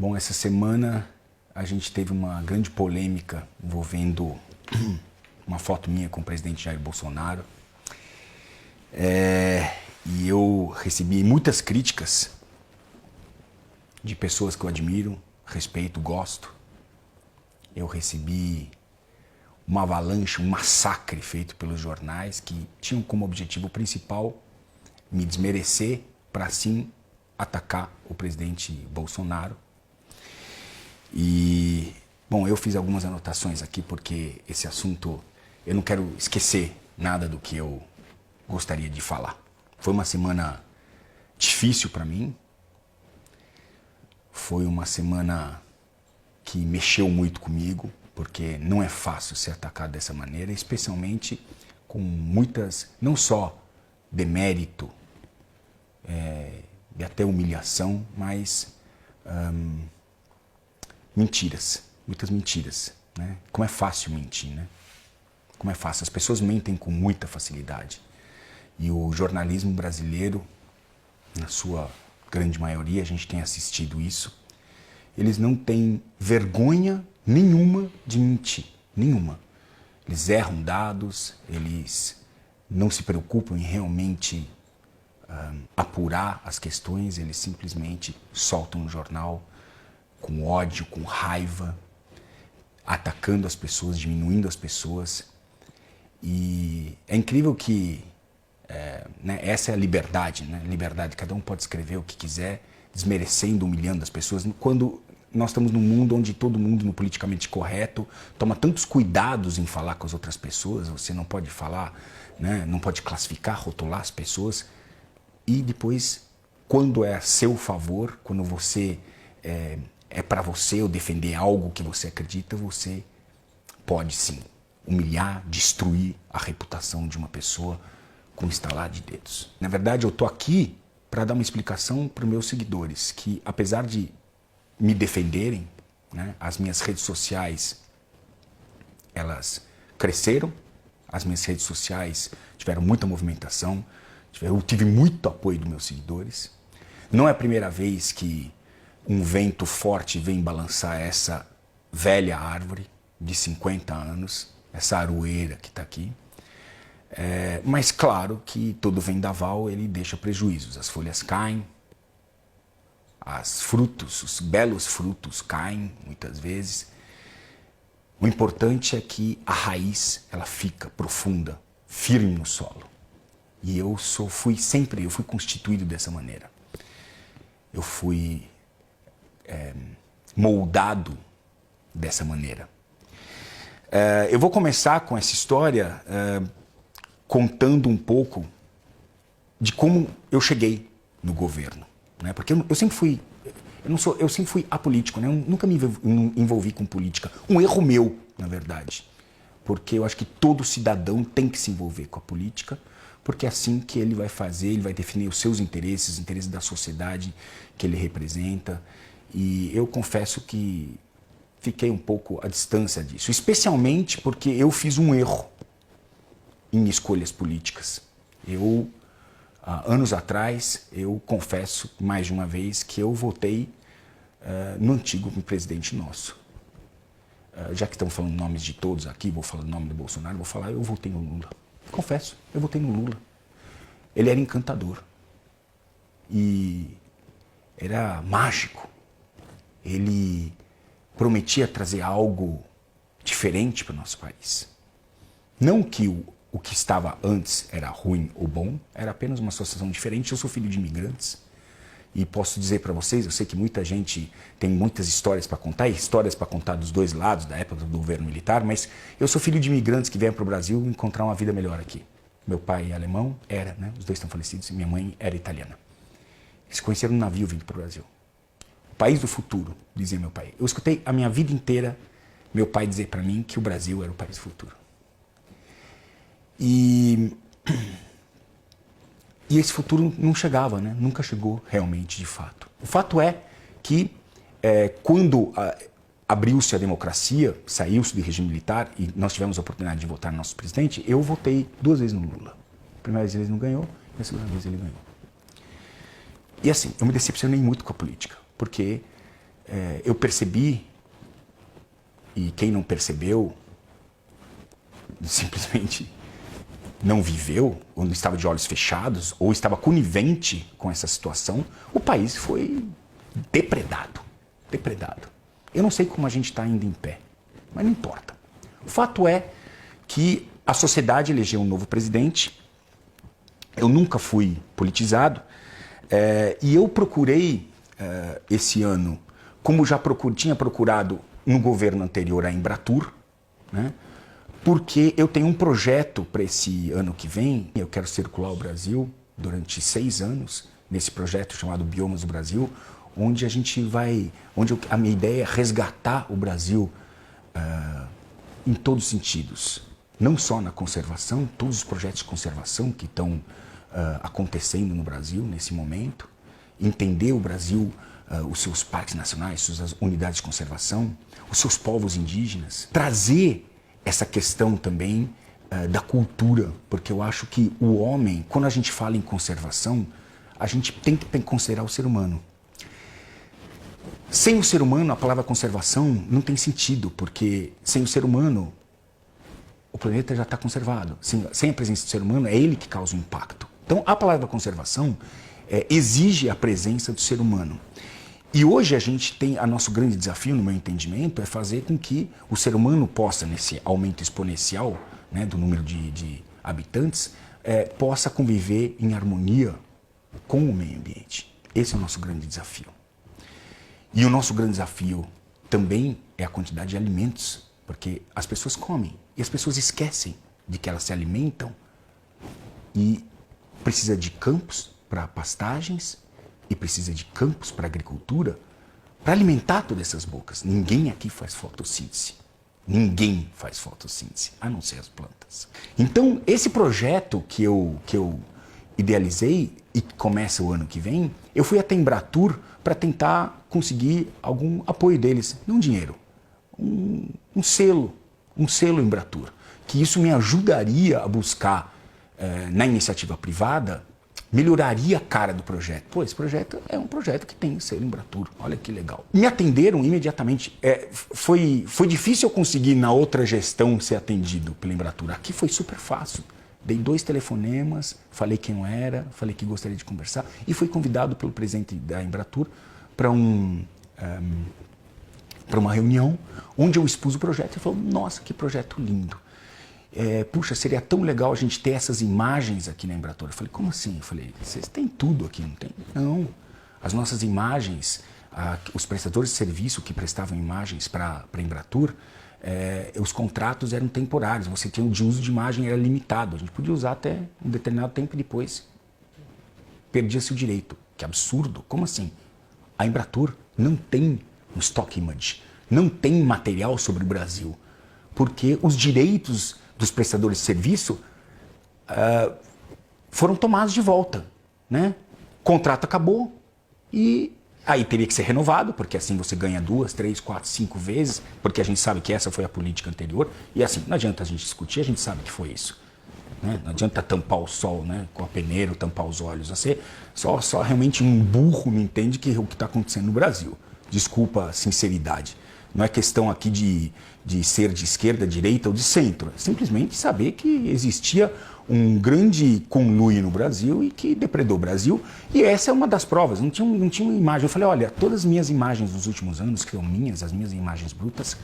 Bom, essa semana a gente teve uma grande polêmica envolvendo uma foto minha com o presidente Jair Bolsonaro. E eu recebi muitas críticas de pessoas que eu admiro, respeito, gosto. Eu recebi uma avalanche, um massacre feito pelos jornais que tinham como objetivo principal me desmerecer para assim atacar o presidente Bolsonaro. E, bom, eu fiz algumas anotações aqui porque esse assunto, eu não quero esquecer nada do que eu gostaria de falar. Foi uma semana difícil para mim, foi uma semana que mexeu muito comigo, porque não é fácil ser atacado dessa maneira, especialmente com muitas, não só demérito e até humilhação, mas mentiras, muitas mentiras, né? Como é fácil mentir, né? Como é fácil, as pessoas mentem com muita facilidade. E o jornalismo brasileiro, na sua grande maioria, a gente tem assistido isso, eles não têm vergonha nenhuma de mentir, nenhuma. Eles erram dados, eles não se preocupam em realmente apurar as questões, eles simplesmente soltam um jornal com ódio, com raiva, atacando as pessoas, diminuindo as pessoas. E é incrível que né, essa é a liberdade, né? Liberdade, cada um pode escrever o que quiser, desmerecendo, humilhando as pessoas, quando nós estamos num mundo onde todo mundo, no politicamente correto, toma tantos cuidados em falar com as outras pessoas, você não pode falar, né, não pode classificar, rotular as pessoas, e depois, quando é a seu favor, quando você é para você ou defender algo que você acredita, você pode sim humilhar, destruir a reputação de uma pessoa com um estalar de dedos. Na verdade, eu estou aqui para dar uma explicação para os meus seguidores, que apesar de me defenderem, né, as minhas redes sociais, elas cresceram, as minhas redes sociais tiveram muita movimentação, eu tive muito apoio dos meus seguidores. Não é a primeira vez que um vento forte vem balançar essa velha árvore de 50 anos, essa aroeira que está aqui. Mas claro que todo vendaval ele deixa prejuízos, as folhas caem, os belos frutos caem muitas vezes. O importante é que a raiz ela fica profunda, firme no solo. E eu fui constituído dessa maneira. Eu fui moldado dessa maneira. Eu vou começar com essa história contando um pouco de como eu cheguei no governo, né? Porque eu sempre fui apolítico, né? Eu nunca me envolvi com política. Um erro meu, na verdade, porque eu acho que todo cidadão tem que se envolver com a política, porque é assim que ele vai fazer, ele vai definir os seus interesses, os interesses da sociedade que ele representa. E eu confesso que fiquei um pouco à distância disso, especialmente porque eu fiz um erro em escolhas políticas. Anos atrás, eu confesso mais de uma vez que eu votei no antigo presidente nosso. Já que estamos falando nomes de todos aqui, vou falar o nome do Bolsonaro, vou falar, eu votei no Lula. Confesso, eu votei no Lula. Ele era encantador. E era mágico. Ele prometia trazer algo diferente para o nosso país. Não que o que estava antes era ruim ou bom, era apenas uma situação diferente. Eu sou filho de imigrantes e posso dizer para vocês, eu sei que muita gente tem muitas histórias para contar, e histórias para contar dos dois lados, da época do governo militar, mas eu sou filho de imigrantes que vêm para o Brasil encontrar uma vida melhor aqui. Meu pai é alemão, né? Os dois estão falecidos, e minha mãe era italiana. Eles conheceram um navio vindo para o Brasil. O país do futuro, dizia meu pai. Eu escutei a minha vida inteira meu pai dizer para mim que o Brasil era o país do futuro. E esse futuro não chegava, né? Nunca chegou realmente, de fato. O fato é que quando abriu-se a democracia, saiu-se do regime militar e nós tivemos a oportunidade de votar no nosso presidente, eu votei 2 vezes no Lula. A primeira vez ele não ganhou, e a segunda vez ele ganhou. E assim, eu me decepcionei muito com a política, porque eu percebi, e quem não percebeu, simplesmente não viveu, ou não estava de olhos fechados, ou estava conivente com essa situação, o país foi depredado. Depredado. Eu não sei como a gente está ainda em pé, mas não importa. O fato é que a sociedade elegeu um novo presidente, eu nunca fui politizado, e eu procurei esse ano, como já tinha procurado no governo anterior a Embratur, né? Porque eu tenho um projeto para esse ano que vem, eu quero circular o Brasil durante 6 anos, nesse projeto chamado Biomas do Brasil, onde a minha ideia é resgatar o Brasil em todos os sentidos. Não só na conservação, todos os projetos de conservação que estão acontecendo no Brasil nesse momento, entender o Brasil, os seus parques nacionais, suas unidades de conservação, os seus povos indígenas, trazer essa questão também da cultura, porque eu acho que o homem, quando a gente fala em conservação, a gente tem que considerar o ser humano. Sem o ser humano, a palavra conservação não tem sentido, porque sem o ser humano, o planeta já está conservado. Sem a presença do ser humano, é ele que causa o impacto. Então, a palavra conservação exige a presença do ser humano. E hoje a gente tem, nosso grande desafio, no meu entendimento, é fazer com que o ser humano possa, nesse aumento exponencial, né, do número de habitantes, possa conviver em harmonia com o meio ambiente. Esse é o nosso grande desafio. E o nosso grande desafio também é a quantidade de alimentos, porque as pessoas comem e as pessoas esquecem de que elas se alimentam e precisa de campos para pastagens e precisa de campos para agricultura para alimentar todas essas bocas. Ninguém aqui faz fotossíntese. Ninguém faz fotossíntese, a não ser as plantas. Então, esse projeto que eu idealizei e que começa o ano que vem, eu fui até Embratur para tentar conseguir algum apoio deles, não dinheiro, um selo Embratur, que isso me ajudaria a buscar na iniciativa privada, melhoraria a cara do projeto. Pô, esse projeto é um projeto que tem selo Embratur, olha que legal. Me atenderam imediatamente, foi difícil eu conseguir na outra gestão ser atendido pela Embratur, aqui foi super fácil. Dei 2 telefonemas, falei quem eu era, falei que gostaria de conversar e fui convidado pelo presidente da Embratur para uma reunião onde eu expus o projeto e falou, nossa, que projeto lindo. Puxa, seria tão legal a gente ter essas imagens aqui na Embratur. Eu falei, como assim? Eu falei, vocês têm tudo aqui, não tem? Não. As nossas imagens, os prestadores de serviço que prestavam imagens para a Embratur, os contratos eram temporários, você tinha de uso de imagem, era limitado. A gente podia usar até um determinado tempo e depois perdia-se o direito. Que absurdo, como assim? A Embratur não tem um stock image, não tem material sobre o Brasil, porque os direitos dos prestadores de serviço foram tomados de volta, né? O contrato acabou e aí teria que ser renovado, porque assim você ganha 2, 3, 4, 5 vezes, porque a gente sabe que essa foi a política anterior. E assim, não adianta a gente discutir, a gente sabe que foi isso. Né? Não adianta tampar o sol, né, com a peneira, tampar os olhos. Você, só realmente um burro me entende que o que está acontecendo no Brasil. Desculpa a sinceridade. Não é questão aqui de ser de esquerda, direita ou de centro. É simplesmente saber que existia um grande conluio no Brasil e que depredou o Brasil. E essa é uma das provas. Não tinha uma imagem. Eu falei, olha, todas as minhas imagens dos últimos anos, que são minhas, as minhas imagens brutas,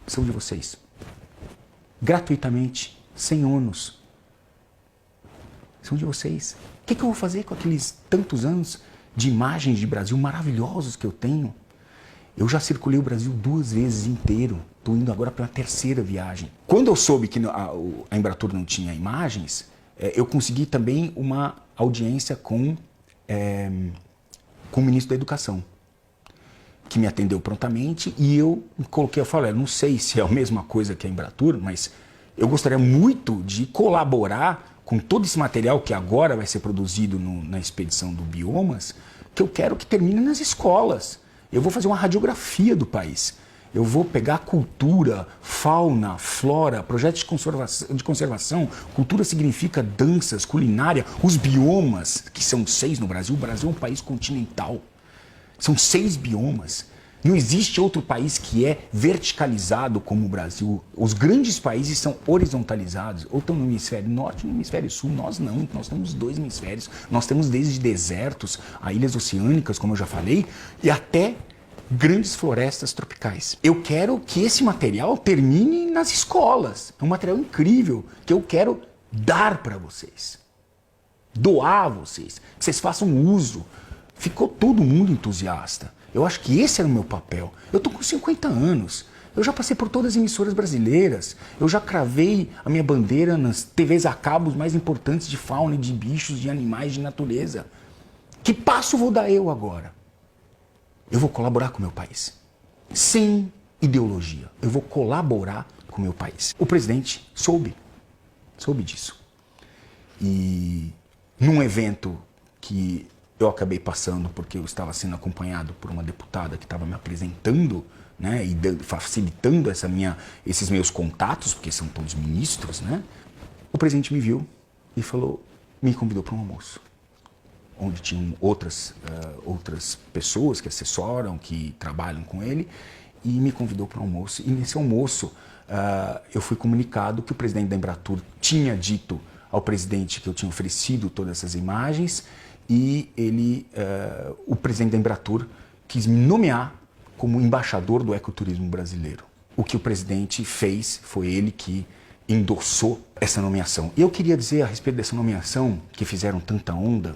são de vocês. Gratuitamente, sem ônus. São de vocês. O que eu vou fazer com aqueles tantos anos de imagens de Brasil maravilhosos que eu tenho? Eu já circulei o Brasil 2 vezes inteiro. Estou indo agora para a 3ª viagem. Quando eu soube que a Embratur não tinha imagens, eu consegui também uma audiência com o ministro da Educação, que me atendeu prontamente e eu falei, não sei se é a mesma coisa que a Embratur, mas eu gostaria muito de colaborar com todo esse material que agora vai ser produzido na expedição do Biomas, que eu quero que termine nas escolas. Eu vou fazer uma radiografia do país. Eu vou pegar cultura, fauna, flora, projetos de conservação. Cultura significa danças, culinária, os biomas, que são 6 no Brasil. O Brasil é um país continental. São 6 biomas. Não existe outro país que é verticalizado como o Brasil. Os grandes países são horizontalizados, ou estão no hemisfério norte ou no hemisfério sul. Nós não, nós temos dois hemisférios. Nós temos desde desertos a ilhas oceânicas, como eu já falei, e até grandes florestas tropicais. Eu quero que esse material termine nas escolas. É um material incrível que eu quero dar para vocês. Doar a vocês. Que vocês façam uso. Ficou todo mundo entusiasta. Eu acho que esse era o meu papel. Eu tô com 50 anos. Eu já passei por todas as emissoras brasileiras. Eu já cravei a minha bandeira nas TVs a cabo mais importantes de fauna, de bichos, de animais, de natureza. Que passo vou dar eu agora? Eu vou colaborar com o meu país. Sem ideologia. Eu vou colaborar com o meu país. O presidente soube disso. E num evento que eu acabei passando porque eu estava sendo acompanhado por uma deputada que estava me apresentando, né, e facilitando esses meus contatos, porque são todos ministros, né? O presidente me viu e me convidou para um almoço, onde tinham outras pessoas que assessoram, que trabalham com ele, e me convidou para um almoço. E nesse almoço eu fui comunicado que o presidente da Embratur tinha dito ao presidente que eu tinha oferecido todas essas imagens, e o presidente da Embratur quis me nomear como embaixador do ecoturismo brasileiro. O que o presidente fez foi ele que endossou essa nomeação. E eu queria dizer a respeito dessa nomeação, que fizeram tanta onda,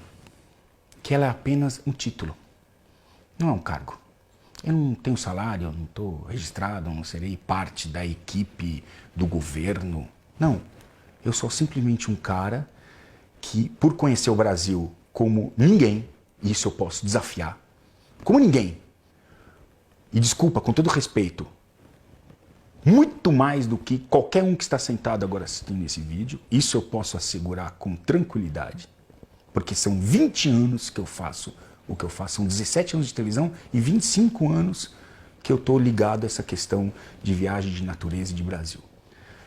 que ela é apenas um título, não é um cargo. Eu não tenho salário, eu não estou registrado, eu não serei parte da equipe do governo. Não, eu sou simplesmente um cara que, por conhecer o Brasil como ninguém, e isso eu posso desafiar, como ninguém, e desculpa, com todo respeito, muito mais do que qualquer um que está sentado agora assistindo esse vídeo, isso eu posso assegurar com tranquilidade, porque são 20 anos que eu faço o que eu faço, são 17 anos de televisão e 25 anos que eu estou ligado a essa questão de viagem de natureza e de Brasil.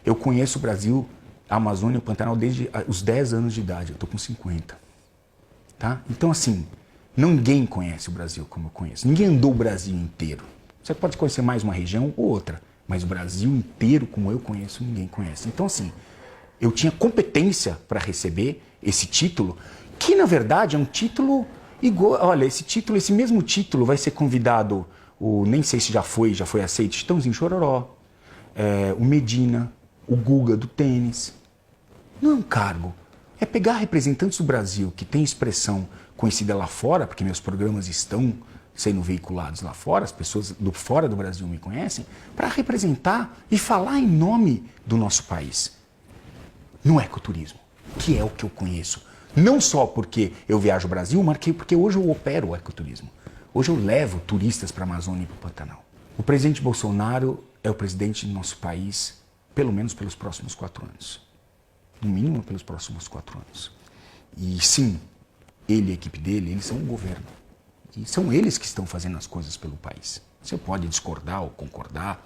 Eu conheço o Brasil, a Amazônia e o Pantanal desde os 10 anos de idade, eu estou com 50. Tá? Então, assim, ninguém conhece o Brasil como eu conheço. Ninguém andou o Brasil inteiro. Você pode conhecer mais uma região ou outra, mas o Brasil inteiro, como eu conheço, ninguém conhece. Então, assim, eu tinha competência para receber esse título, que, na verdade, é um título igual. Olha, esse mesmo título vai ser convidado, nem sei se já foi aceito, Chitãozinho Chororó, o Medina, o Guga do tênis. Não é um cargo. É pegar representantes do Brasil que têm expressão conhecida lá fora, porque meus programas estão sendo veiculados lá fora, as pessoas fora do Brasil me conhecem, para representar e falar em nome do nosso país no ecoturismo, que é o que eu conheço. Não só porque eu viajo o Brasil, mas porque hoje eu opero o ecoturismo. Hoje eu levo turistas para a Amazônia e para o Pantanal. O presidente Bolsonaro é o presidente do nosso país, pelo menos pelos próximos 4 anos. No mínimo pelos próximos 4 anos. E sim, ele e a equipe dele, eles são um governo. E são eles que estão fazendo as coisas pelo país. Você pode discordar ou concordar,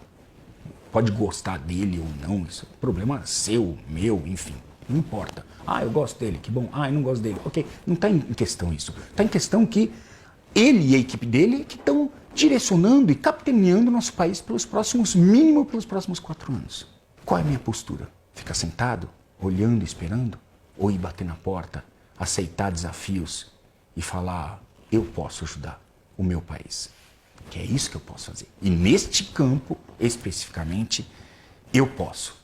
pode gostar dele ou não, isso é problema seu, meu, enfim, não importa. Ah, eu gosto dele, que bom. Ah, eu não gosto dele. Ok, não está em questão isso. Está em questão que ele e a equipe dele que estão direcionando e capitaneando o nosso país mínimo pelos próximos 4 anos. Qual é a minha postura? Ficar sentado? Olhando e esperando, ou ir bater na porta, aceitar desafios e falar, eu posso ajudar o meu país. Que é isso que eu posso fazer. E neste campo, especificamente, eu posso.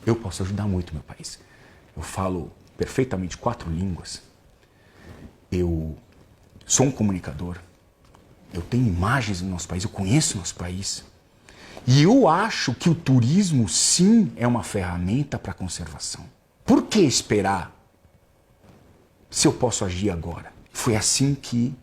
Eu posso ajudar muito o meu país. Eu falo perfeitamente 4 línguas. Eu sou um comunicador. Eu tenho imagens do nosso país, eu conheço o nosso país. E eu acho que o turismo, sim, é uma ferramenta para a conservação. Por que esperar se eu posso agir agora? Foi assim que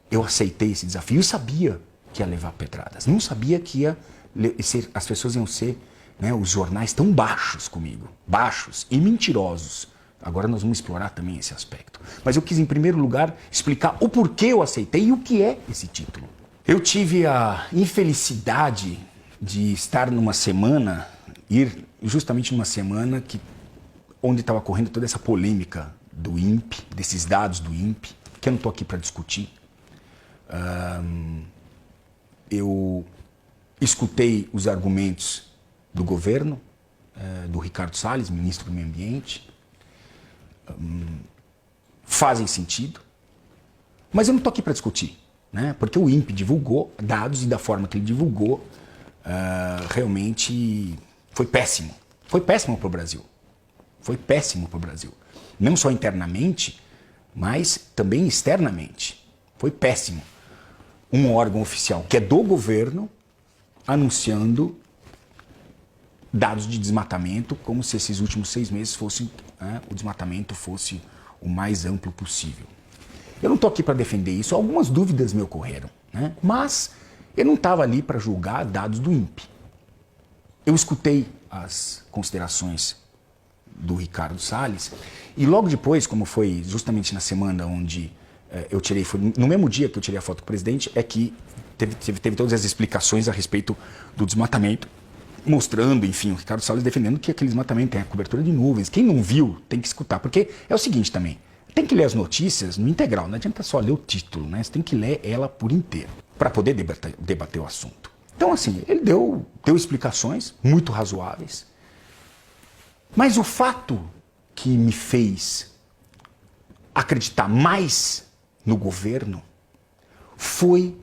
eu aceitei esse desafio. Eu sabia que ia levar pedradas. Não sabia que as pessoas iam ser, né, os jornais tão baixos comigo. Baixos e mentirosos. Agora nós vamos explorar também esse aspecto. Mas eu quis, em primeiro lugar, explicar o porquê eu aceitei e o que é esse título. Eu tive a infelicidade de estar ir justamente numa semana onde estava correndo toda essa polêmica do INPE, desses dados do INPE, que eu não estou aqui para discutir. eu escutei os argumentos do governo, do Ricardo Salles, ministro do Meio Ambiente, fazem sentido, mas eu não estou aqui para discutir, né? Porque o INPE divulgou dados e da forma que ele divulgou, realmente foi péssimo. Foi péssimo para o Brasil. Foi péssimo para o Brasil. Não só internamente, mas também externamente. Foi péssimo. Um órgão oficial que é do governo anunciando dados de desmatamento como se esses últimos 6 meses fossem, o desmatamento fosse o mais amplo possível. Eu não estou aqui para defender isso, algumas dúvidas me ocorreram, né? Mas eu não estava ali para julgar dados do INPE. Eu escutei as considerações do Ricardo Salles e logo depois, como foi justamente na semana onde eu tirei, foi no mesmo dia que eu tirei a foto com o presidente, é que teve todas as explicações a respeito do desmatamento, mostrando, enfim, o Ricardo Salles defendendo que aquele desmatamento tem a cobertura de nuvens. Quem não viu tem que escutar, porque é o seguinte também, tem que ler as notícias no integral, não adianta só ler o título, né? Você tem que ler ela por inteiro, para poder debater o assunto. Então, assim, ele deu explicações muito razoáveis, mas o fato que me fez acreditar mais no governo foi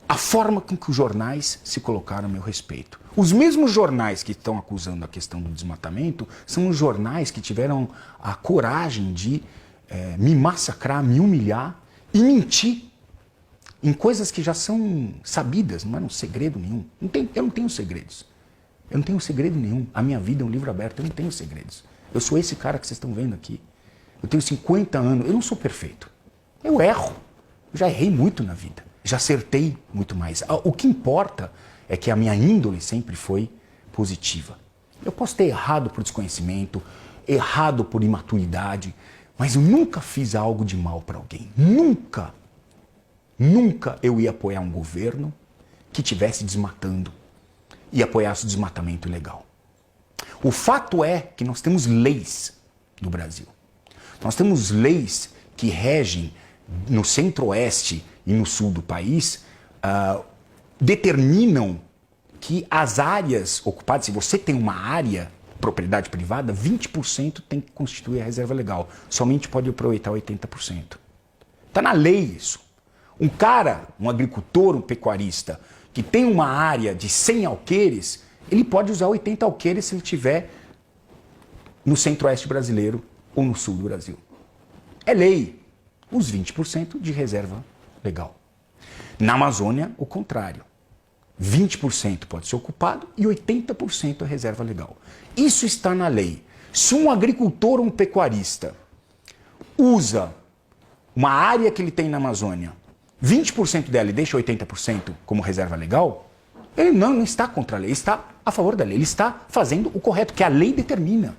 a forma com que os jornais se colocaram a meu respeito. Os mesmos jornais que estão acusando a questão do desmatamento são os jornais que tiveram a coragem de me massacrar, me humilhar e mentir em coisas que já são sabidas, não é um segredo nenhum. Eu não tenho segredos. Eu não tenho segredo nenhum. A minha vida é um livro aberto, eu não tenho segredos. Eu sou esse cara que vocês estão vendo aqui. Eu tenho 50 anos, eu não sou perfeito. Eu erro. Eu já errei muito na vida. Já acertei muito mais. O que importa é que a minha índole sempre foi positiva. Eu posso ter errado por desconhecimento, errado por imaturidade, mas eu nunca fiz algo de mal para alguém. Nunca. Nunca eu ia apoiar um governo que estivesse desmatando e apoiasse o desmatamento ilegal. O fato é que nós temos leis no Brasil. Nós temos leis que regem no centro-oeste e no sul do país, determinam que as áreas ocupadas, se você tem uma área, propriedade privada, 20% tem que constituir a reserva legal. Somente pode aproveitar 80%. Está na lei isso. Um cara, um agricultor, um pecuarista, que tem uma área de 100 alqueires, ele pode usar 80 alqueires se ele estiver no centro-oeste brasileiro ou no sul do Brasil. É lei. Os 20% de reserva legal. Na Amazônia, o contrário. 20% pode ser ocupado e 80% é reserva legal. Isso está na lei. Se um agricultor ou um pecuarista usa uma área que ele tem na Amazônia, 20% dela e deixa 80% como reserva legal, ele não está contra a lei, ele está a favor da lei, ele está fazendo o correto, que a lei determina.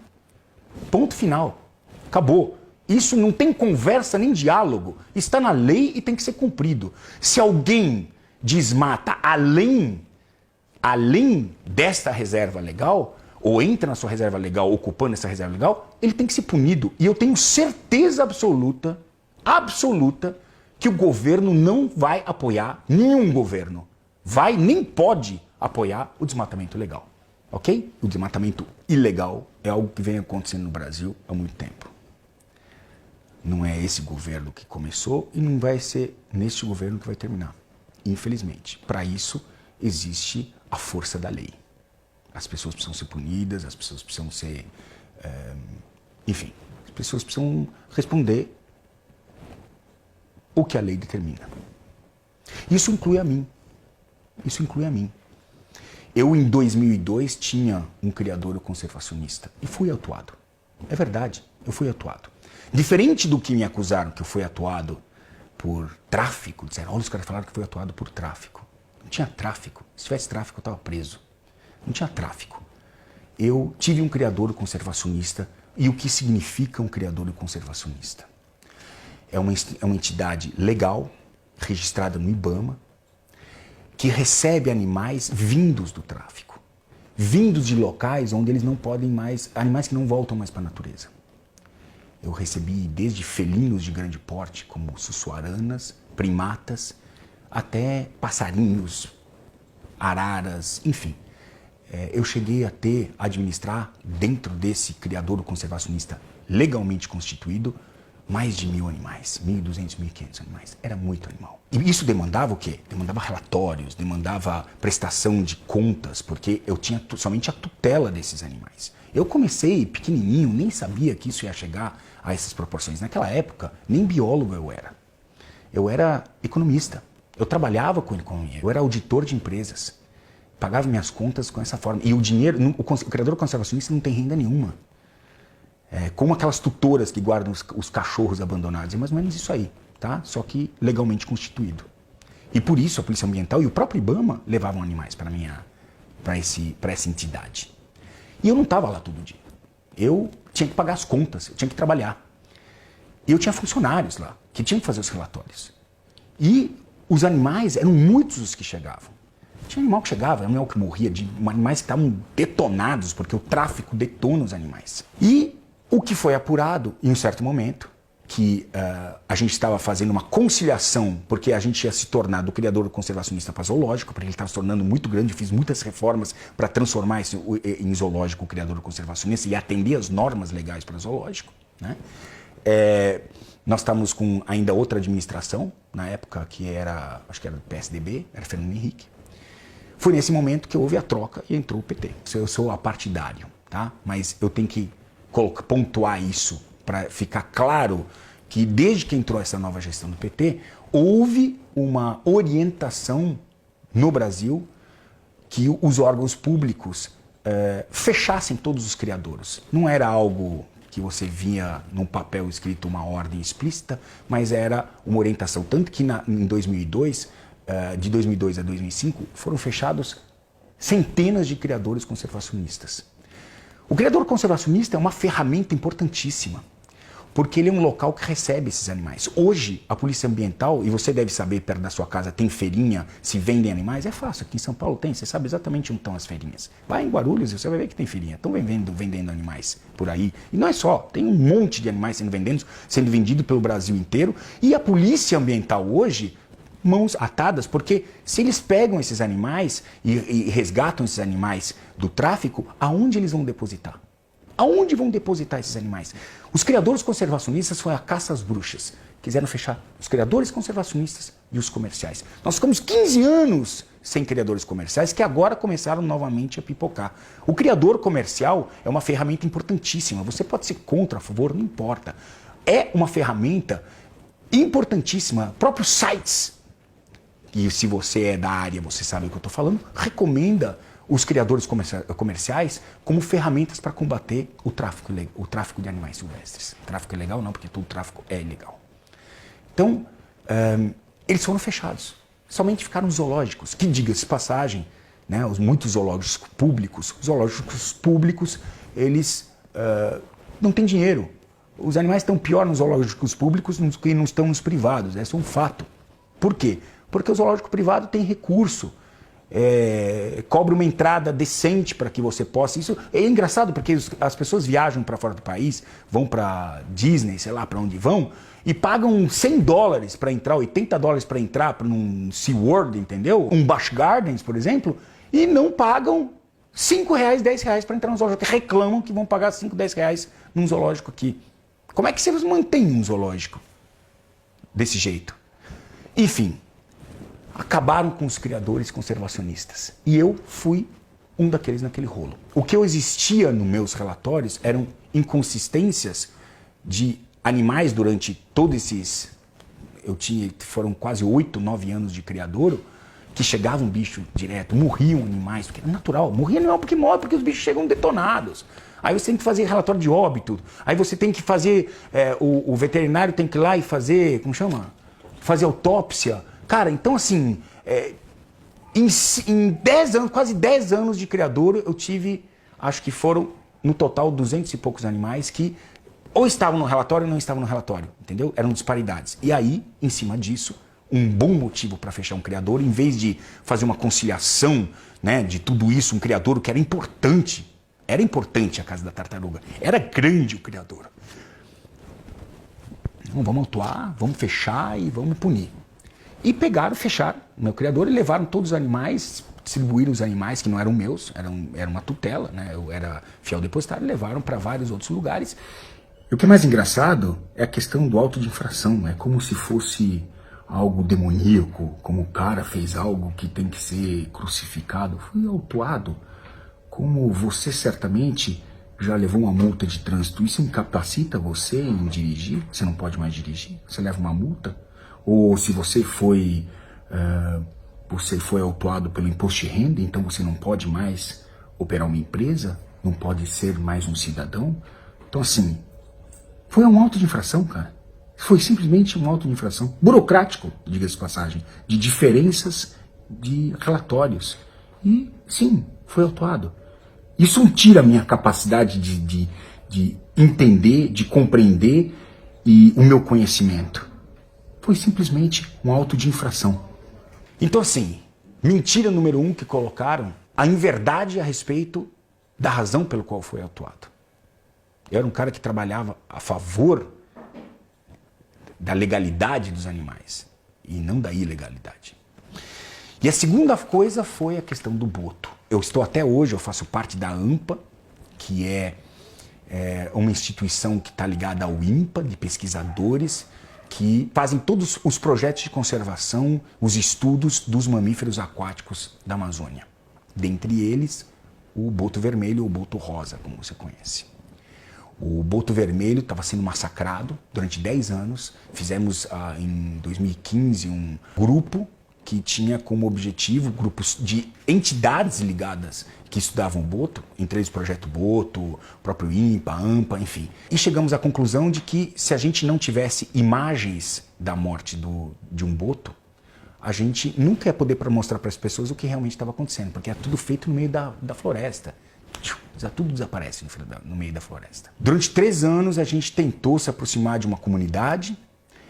Ponto final. Acabou. Isso não tem conversa nem diálogo. Está na lei e tem que ser cumprido. Se alguém desmata além desta reserva legal, ou entra na sua reserva legal ocupando essa reserva legal, ele tem que ser punido. E eu tenho certeza absoluta, que o governo não vai apoiar, nenhum governo vai nem pode apoiar o desmatamento legal. Ok? O desmatamento ilegal é algo que vem acontecendo no Brasil há muito tempo. Não é esse governo que começou e não vai ser neste governo que vai terminar. Infelizmente. Para isso, existe a força da lei. As pessoas precisam ser punidas, as pessoas precisam ser... enfim, as pessoas precisam responder o que a lei determina. Isso inclui a mim. Isso inclui a mim. Eu, em 2002, tinha um criador conservacionista e fui autuado. É verdade, eu fui autuado. Diferente do que me acusaram que eu fui atuado por tráfico, disseram, olha, os caras falaram que foi atuado por tráfico. Não tinha tráfico. Se tivesse tráfico, eu estava preso. Não tinha tráfico. Eu tive um criador conservacionista e o que significa um criador conservacionista? É uma entidade legal, registrada no IBAMA, que recebe animais vindos do tráfico, vindos de locais onde eles não podem mais, animais que não voltam mais para a natureza. Eu recebi desde felinos de grande porte, como suçuaranas, primatas, até passarinhos araras, enfim. Eu cheguei a administrar, dentro desse criadouro conservacionista legalmente constituído, mais de 1.000 animais, 1.200, 1.500 animais. Era muito animal. E isso demandava o quê? Demandava relatórios, demandava prestação de contas, porque eu tinha somente a tutela desses animais. Eu comecei pequenininho, nem sabia que isso ia chegar a essas proporções. Naquela época, nem biólogo eu era. Eu era economista. Eu trabalhava com economia. Eu era auditor de empresas. Pagava minhas contas com essa forma. E o dinheiro, o criador conservacionista não tem renda nenhuma. Como aquelas tutoras que guardam os cachorros abandonados. É mais ou menos isso aí, tá? Só que legalmente constituído. E por isso a Polícia Ambiental e o próprio IBAMA levavam animais para essa entidade. E eu não estava lá todo dia. Eu tinha que pagar as contas, eu tinha que trabalhar. E eu tinha funcionários lá, que tinham que fazer os relatórios. E os animais, eram muitos os que chegavam. Tinha animal que chegava, animal que morria, de animais que estavam detonados, porque o tráfico detona os animais. E o que foi apurado, em um certo momento, que a gente estava fazendo uma conciliação, porque a gente ia se tornar do criador conservacionista para zoológico, porque ele estava se tornando muito grande, fiz muitas reformas para transformar isso em zoológico o criador conservacionista e atender as normas legais para zoológico, né? Nós estávamos com ainda outra administração, na época, que era, acho que era do PSDB, era Fernando Henrique. Foi nesse momento que houve a troca e entrou o PT. Eu sou apartidário, tá? Mas eu tenho que pontuar isso para ficar claro que desde que entrou essa nova gestão do PT, houve uma orientação no Brasil que os órgãos públicos fechassem todos os criadouros. Não era algo que você via num papel escrito uma ordem explícita, mas era uma orientação. Tanto que em 2002, de 2002 a 2005, foram fechados centenas de criadores conservacionistas. O criador conservacionista é uma ferramenta importantíssima, porque ele é um local que recebe esses animais. Hoje, a Polícia Ambiental, e você deve saber, perto da sua casa tem feirinha, se vendem animais, é fácil, aqui em São Paulo tem, você sabe exatamente onde estão as feirinhas. Vai em Guarulhos e você vai ver que tem feirinha, estão vendendo animais por aí. E não é só, tem um monte de animais sendo vendido pelo Brasil inteiro, e a Polícia Ambiental hoje, mãos atadas, porque se eles pegam esses animais e resgatam esses animais do tráfico, aonde eles vão depositar? Aonde vão depositar esses animais? Os criadores conservacionistas foi a caça às bruxas. Quiseram fechar os criadores conservacionistas e os comerciais. Nós ficamos 15 anos sem criadores comerciais, que agora começaram novamente a pipocar. O criador comercial é uma ferramenta importantíssima. Você pode ser contra, a favor, não importa. É uma ferramenta importantíssima. Próprios sites, e se você é da área, você sabe o que eu estou falando, recomenda os criadores comerciais como ferramentas para combater o tráfico de animais silvestres. Tráfico é legal? Não, porque todo tráfico é ilegal. Então, eles foram fechados. Somente ficaram os zoológicos, que, diga-se de passagem, né, muitos zoológicos públicos, eles não têm dinheiro. Os animais estão pior nos zoológicos públicos do que não estão nos privados. Esse é um fato. Por quê? Porque o zoológico privado tem recurso. Cobra uma entrada decente para que você possa. Isso é engraçado porque as pessoas viajam para fora do país, vão para Disney, sei lá para onde vão, e pagam $100 para entrar, $80 para entrar para um SeaWorld, entendeu? Um Busch Gardens, por exemplo, e não pagam R$5, R$10 para entrar no zoológico. Reclamam que vão pagar R$5, R$10 num zoológico aqui. Como é que vocês mantêm um zoológico desse jeito? Enfim. Acabaram com os criadores conservacionistas. E eu fui um daqueles naquele rolo. O que eu existia nos meus relatórios eram inconsistências de animais durante todos esses... foram quase 8, 9 anos de criadouro, que chegava um bicho direto, morriam animais, porque é natural. Morria animal porque morre, porque os bichos chegam detonados. Aí você tem que fazer relatório de óbito. Aí você tem que fazer... o veterinário tem que ir lá e fazer... Como chama? Fazer autópsia. Cara, então assim, em 10 anos, quase 10 anos de criadouro, eu tive, acho que foram, no total, 200 e poucos animais que ou estavam no relatório ou não estavam no relatório, entendeu? Eram disparidades. E aí, em cima disso, um bom motivo para fechar um criadouro, em vez de fazer uma conciliação, né, de tudo isso, um criadouro que era importante a Casa da Tartaruga, era grande o criadouro. Então, vamos atuar, vamos fechar e vamos punir. E fecharam o meu criador e levaram todos os animais, distribuíram os animais que não eram meus, era uma tutela, né? Eu era fiel depositário, levaram para vários outros lugares. E o que é mais engraçado é a questão do auto de infração. É como se fosse algo demoníaco, como o cara fez algo que tem que ser crucificado. Fui autuado. Como você certamente já levou uma multa de trânsito, isso incapacita você em dirigir? Você não pode mais dirigir? Você leva uma multa? Ou se você foi autuado pelo imposto de renda, então você não pode mais operar uma empresa? Não pode ser mais um cidadão? Então assim, foi um auto de infração, cara. Foi simplesmente um auto de infração. Burocrático, diga-se de passagem, de diferenças de relatórios. E sim, foi autuado. Isso não tira a minha capacidade de entender, de compreender e o meu conhecimento. Foi simplesmente um auto de infração. Então assim, mentira número 1 que colocaram, a inverdade a respeito da razão pelo qual foi autuado. Eu era um cara que trabalhava a favor da legalidade dos animais e não da ilegalidade. E a segunda coisa foi a questão do boto. Eu estou até hoje, eu faço parte da AMPA, que é uma instituição que está ligada ao INPA, de pesquisadores, que fazem todos os projetos de conservação, os estudos dos mamíferos aquáticos da Amazônia. Dentre eles, o boto vermelho ou boto rosa, como você conhece. O boto vermelho estava sendo massacrado durante 10 anos. Fizemos em 2015 um grupo que tinha como objetivo grupos de entidades ligadas que estudavam o boto, entre eles o Projeto Boto, o próprio INPA, AMPA, enfim. E chegamos à conclusão de que se a gente não tivesse imagens da morte de um boto, a gente nunca ia poder mostrar para as pessoas o que realmente estava acontecendo, porque é tudo feito no meio da floresta. Tudo desaparece no meio da floresta. Durante 3 anos a gente tentou se aproximar de uma comunidade.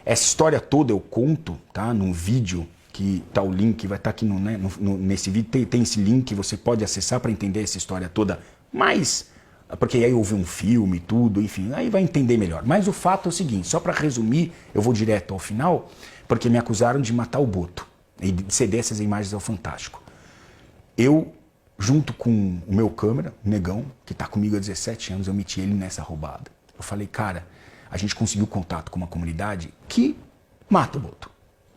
Essa história toda eu conto, tá, num vídeo que tá o link, vai estar aqui nesse vídeo, tem esse link, você pode acessar para entender essa história toda, mas porque aí houve um filme e tudo, enfim, aí vai entender melhor. Mas o fato é o seguinte, só para resumir, eu vou direto ao final, porque me acusaram de matar o boto e de ceder essas imagens ao Fantástico. Eu, junto com o meu câmera, o Negão, que está comigo há 17 anos, eu meti ele nessa roubada. Eu falei, cara, a gente conseguiu contato com uma comunidade que mata o boto.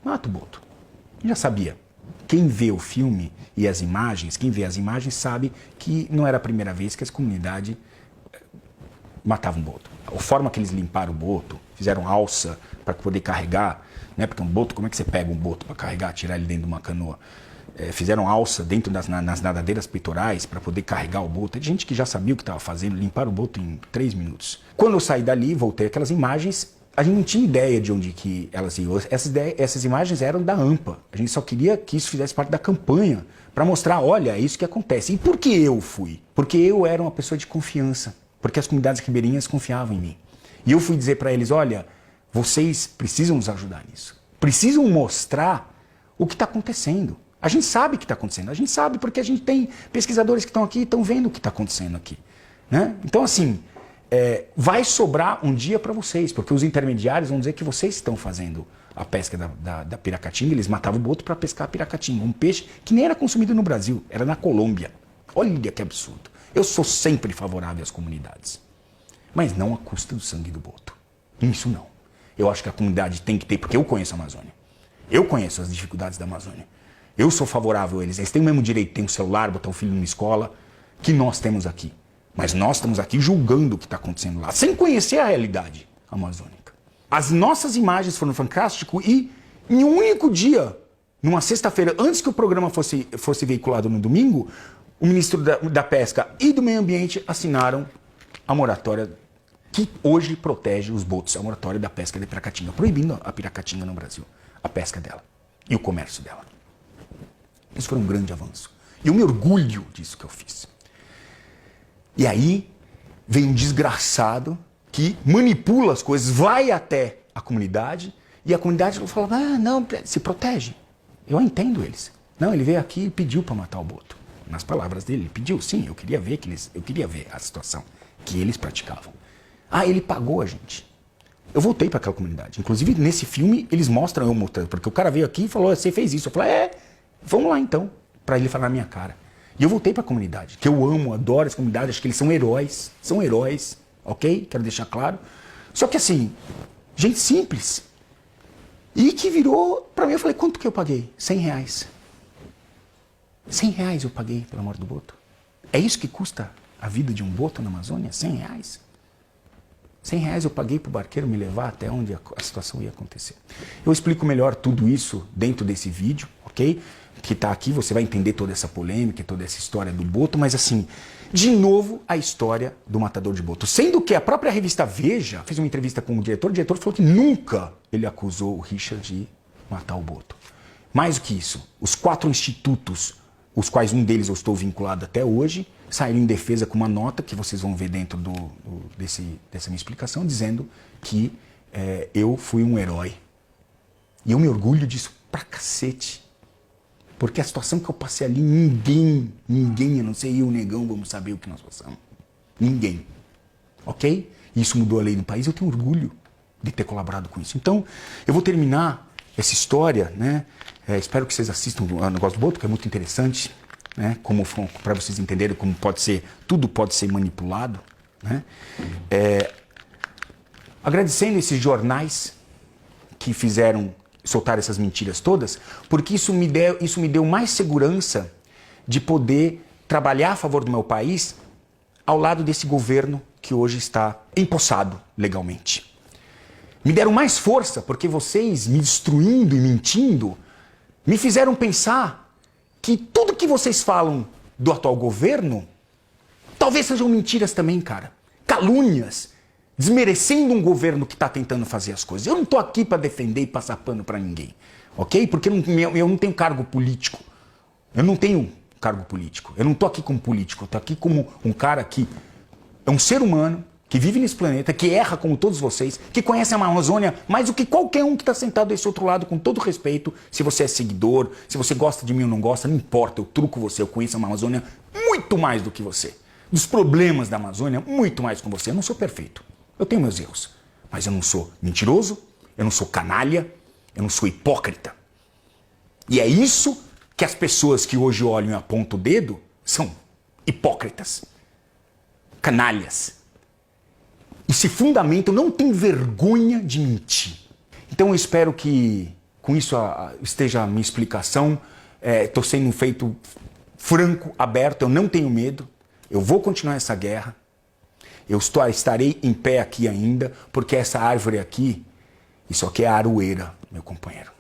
Mata o boto. Eu já sabia. Quem vê o filme e as imagens, quem vê as imagens sabe que não era a primeira vez que essa comunidade matava um boto. A forma que eles limparam o boto, fizeram alça para poder carregar, né? Porque um boto, como é que você pega um boto para carregar, tirar ele dentro de uma canoa? Fizeram alça dentro nas nadadeiras peitorais para poder carregar o boto. É gente que já sabia o que estava fazendo, limparam o boto em 3 minutos. Quando eu saí dali, voltei aquelas imagens, a gente não tinha ideia de onde que elas iam. Essas imagens eram da AMPA. A gente só queria que isso fizesse parte da campanha para mostrar, olha, é isso que acontece. E por que eu fui? Porque eu era uma pessoa de confiança. Porque as comunidades ribeirinhas confiavam em mim. E eu fui dizer para eles, olha, vocês precisam nos ajudar nisso. Precisam mostrar o que está acontecendo. A gente sabe o que está acontecendo. A gente sabe porque a gente tem pesquisadores que estão aqui e estão vendo o que está acontecendo aqui. Né? Então, assim, vai sobrar um dia para vocês, porque os intermediários vão dizer que vocês estão fazendo a pesca da piracatinga. Eles matavam o boto para pescar a piracatinga, um peixe que nem era consumido no Brasil, era na Colômbia. Olha que absurdo. Eu sou sempre favorável às comunidades, mas não à custa do sangue do boto. Isso não. Eu acho que a comunidade tem que ter, porque eu conheço a Amazônia. Eu conheço as dificuldades da Amazônia. Eu sou favorável a eles. Eles têm o mesmo direito de ter um celular, botar um filho numa escola, que nós temos aqui. Mas nós estamos aqui julgando o que está acontecendo lá, sem conhecer a realidade amazônica. As nossas imagens foram fantásticas e em um único dia, numa sexta-feira, antes que o programa fosse veiculado no domingo, o ministro da Pesca e do Meio Ambiente assinaram a moratória que hoje protege os botos, a moratória da pesca da piracatinga, proibindo a piracatinga no Brasil, a pesca dela e o comércio dela. Isso foi um grande avanço. E eu me orgulho disso que eu fiz. E aí vem um desgraçado que manipula as coisas, vai até a comunidade e a comunidade fala, não, se protege. Eu entendo eles. Não, ele veio aqui e pediu para matar o boto. Nas palavras dele, ele pediu, sim, eu queria ver a situação que eles praticavam. Ele pagou a gente. Eu voltei para aquela comunidade. Inclusive, nesse filme, eles mostram eu mostrando, porque o cara veio aqui e falou, você fez isso. Eu falei, vamos lá então. para ele falar na minha cara. E eu voltei para a comunidade, que eu amo, adoro essa comunidade, acho que eles são heróis, ok? Quero deixar claro. Só que assim, gente simples. E que virou, para mim, eu falei, quanto que eu paguei? R$100. R$100 eu paguei pela morte do boto. É isso que custa a vida de um boto na Amazônia? R$100? R$100 eu paguei para o barqueiro me levar até onde a situação ia acontecer. Eu explico melhor tudo isso dentro desse vídeo, ok? Que está aqui, você vai entender toda essa polêmica, toda essa história do boto, mas assim, de novo a história do matador de boto. Sendo que a própria revista Veja fez uma entrevista com o diretor falou que nunca ele acusou o Richard de matar o boto. Mais do que isso, os 4 institutos, os quais um deles eu estou vinculado até hoje, saíram em defesa com uma nota que vocês vão ver dentro dessa minha explicação, dizendo que eu fui um herói. E eu me orgulho disso pra cacete. Porque a situação que eu passei ali, ninguém, a não ser eu, o Negão, vamos saber o que nós passamos. Ninguém. Ok? Isso mudou a lei no país, eu tenho orgulho de ter colaborado com isso. Então, eu vou terminar essa história, né? Espero que vocês assistam o negócio do boto, que é muito interessante, né? Para vocês entenderem como tudo pode ser manipulado, né? Agradecendo esses jornais que soltar essas mentiras todas, porque isso me deu mais segurança de poder trabalhar a favor do meu país ao lado desse governo que hoje está empossado legalmente. Me deram mais força porque vocês me destruindo e mentindo me fizeram pensar que tudo que vocês falam do atual governo talvez sejam mentiras também, cara. Calúnias. Desmerecendo um governo que está tentando fazer as coisas. Eu não estou aqui para defender e passar pano para ninguém, ok? Porque eu não tenho cargo político. Eu não tenho cargo político. Eu não estou aqui como político. Eu estou aqui como um cara que é um ser humano, que vive nesse planeta, que erra como todos vocês, que conhece a Amazônia mais do que qualquer um que está sentado desse outro lado, com todo respeito. Se você é seguidor, se você gosta de mim ou não gosta, não importa, eu truco você. Eu conheço a Amazônia muito mais do que você. Dos problemas da Amazônia, muito mais que você. Eu não sou perfeito. Eu tenho meus erros, mas eu não sou mentiroso, eu não sou canalha, eu não sou hipócrita. E é isso que as pessoas que hoje olham e apontam o dedo são hipócritas, canalhas. E se fundamentam, não tem vergonha de mentir. Então eu espero que com isso esteja a minha explicação. Estou sendo feito franco, aberto, eu não tenho medo, eu vou continuar essa guerra. Eu estarei em pé aqui ainda, porque essa árvore aqui, isso aqui é a aroeira, meu companheiro.